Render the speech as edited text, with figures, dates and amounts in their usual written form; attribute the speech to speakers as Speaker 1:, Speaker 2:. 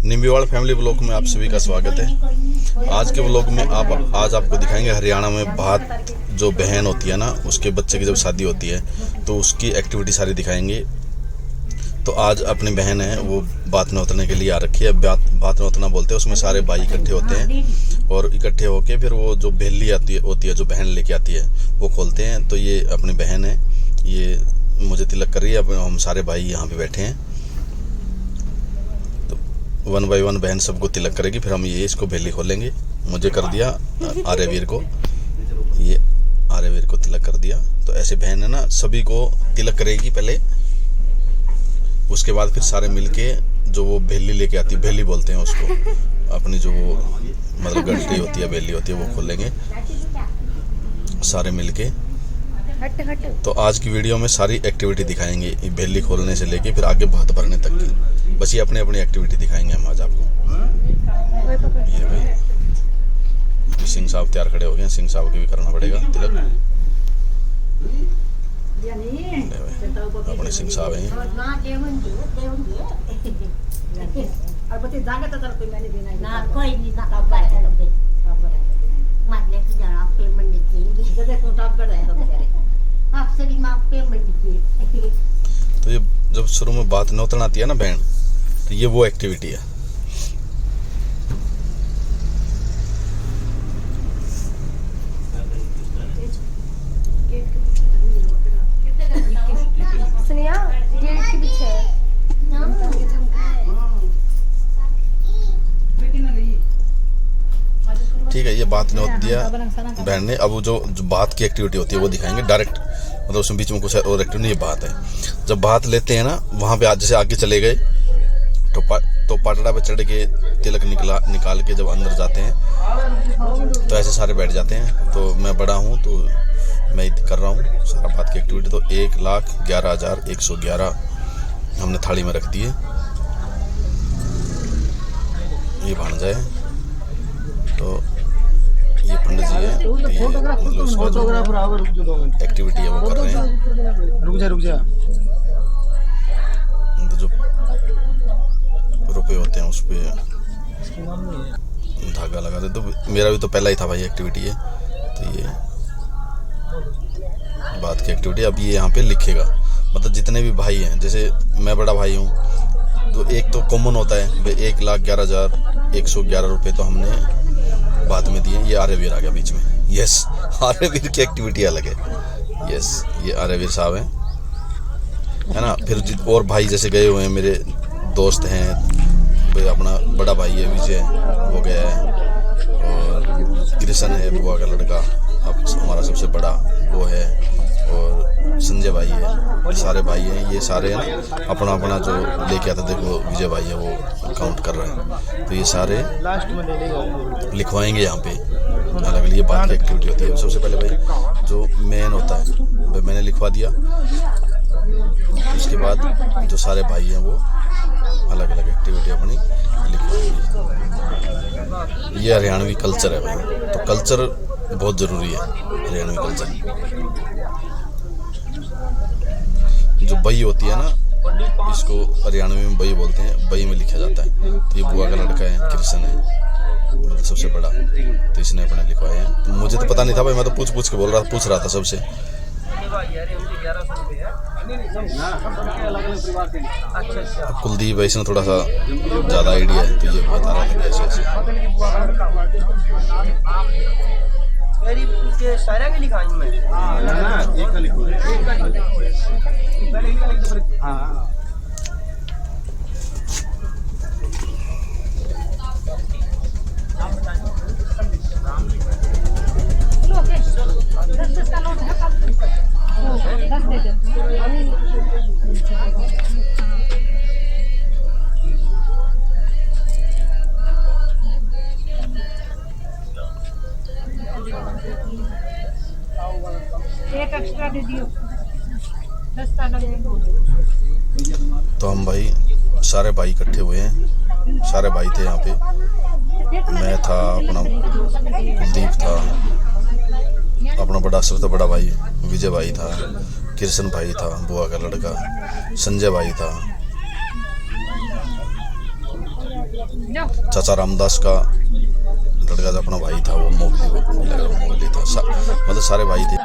Speaker 1: निम्बिवाड़ family blog में आप सभी का स्वागत है। आज के ब्लॉग में आज आपको दिखाएंगे हरियाणा में बात जो बहन होती है ना, उसके बच्चे की जब शादी होती है तो उसकी एक्टिविटी सारी दिखाएंगे। तो आज अपनी बहन है वो बात नौतने के लिए आ रखी है। बात नौतना बोलते हैं, उसमें सारे भाई इकट्ठे होते हैं और इकट्ठे होके फिर वो जो बेली होती है जो बहन लेके आती है वो खोलते हैं। तो ये अपनी बहन है, ये मुझे तिलक कर रही है। हम सारे भाई यहाँ पे बैठे हैं, तो 1 बाय 1 बहन सबको तिलक करेगी, फिर हम ये इसको बेली खोलेंगे। मुझे कर दिया आर्यवीर को, ये आर्यवीर को तिलक कर दिया। तो ऐसे बहन है ना, सभी को तिलक करेगी पहले, उसके बाद फिर सारे मिलके जो वो भेली लेके आती है, भेली बोलते हैं उसको, अपनी जो वो मतलब गठरी होती है, बेली होती है, वो खोलेंगे सारे मिलके। तो आज की वीडियो में सारी एक्टिविटी दिखाएंगे, बेली खोलने से लेके फिर आगे भात भरने तक की। बस ये अपनी अपनी एक्टिविटी दिखाएंगे हम आज आपको। ये भाई सिंह साहब तैयार खड़े हो गए, सिंह साहब की भी करना पड़ेगा तिलक। अपने सिंह साहब हैं। तो ये जब शुरू में बात नौतन आती है ना बहन, तो ये वो एक्टिविटी है। ठीक है, ये बात नोट दिया बहन ने। अब जो बात की एक्टिविटी होती है वो दिखाएंगे डायरेक्ट, मतलब उसमें बीच में कुछ और एक्टिविटी नहीं, ये बात है। जब बात लेते हैं ना, वहाँ पे आज जैसे आगे चले गए तो पाटड़ा पे चढ़ के तिलक निकाल के जब अंदर जाते हैं तो ऐसे सारे बैठ जाते हैं। तो मैं बड़ा हूँ तो मैं कर रहा हूँ सारा बात की एक्टिविटी। तो 1,11,111 हमने थाली में रख दिए। ये भांजा है, तो ये पंडित जी है, तो ये मतलब उसका जो एक्टिविटी है वो कर रहे हैं। रुक जा। तो जो रुपए होते हैं उस पे धागा लगा दे। तो मेरा भी तो पहला ही था भाई एक्टिविटी है। तो ये बात की एक्टिविटी। अब ये यहाँ पे लिखेगा, मतलब जितने भी भाई हैं, जैसे मैं बड़ा भाई हूँ तो एक तो कॉमन होता है 1,11,111 रुपये तो हमने बाद में दिए। ये आर्यवीर आ गया बीच में। यस, आर्यवीर की एक्टिविटी अलग है। यस, ये आर्यवीर साहब है ना। फिर और भाई जैसे गए हुए हैं, मेरे दोस्त हैं, अपना बड़ा भाई है विजय, वो गया है, और कृष्ण है बुआ का लड़का, अब हमारा सबसे बड़ा वो है, और संजय भाई है, सारे भाई हैं। ये सारे हैं ना अपना अपना जो लेके आता, देखो विजय भाई है वो काउंट कर रहे हैं। तो ये सारे लिखवाएंगे यहाँ पे अलग अलग। ये बात की एक्टिविटी होती है। सबसे पहले भाई जो मेन होता है भाई मैंने लिखवा दिया, उसके बाद जो सारे भाई हैं वो अलग अलग एक्टिविटी अपनी लिखवाएंगे। ये हरियाणवी कल्चर है भाई। तो कल्चर बहुत ज़रूरी है, हरियाणवी कल्चर। जो बई होती है ना, इसको हरियाणवी में बई बोलते हैं, बई में लिखा जाता है। तो ये बुआ का लड़का है, कृष्ण है, मतलब सबसे बड़ा, तो इसने अपने लिखवाए हैं। तो मुझे तो पता नहीं था भाई, मैं तो पूछ के पूछ रहा था सबसे। कुलदीप इसने थोड़ा सा ज़्यादा आइडिया है, तो ये बता रहा था कैसे ऐसे।
Speaker 2: एक एक्स्ट्रा दे दियो।
Speaker 1: तो हम भाई सारे भाई इकट्ठे हुए हैं, सारे भाई थे यहाँ पे। मैं था, अपना कुलदीप था, अपना बड़ा सबसे बड़ा भाई विजय भाई था, कृष्ण भाई था, बुआ का लड़का संजय भाई था,
Speaker 2: लो
Speaker 1: चाचा रामदास का लड़का जो अपना भाई था वो मोगली था मतलब सारे भाई थे।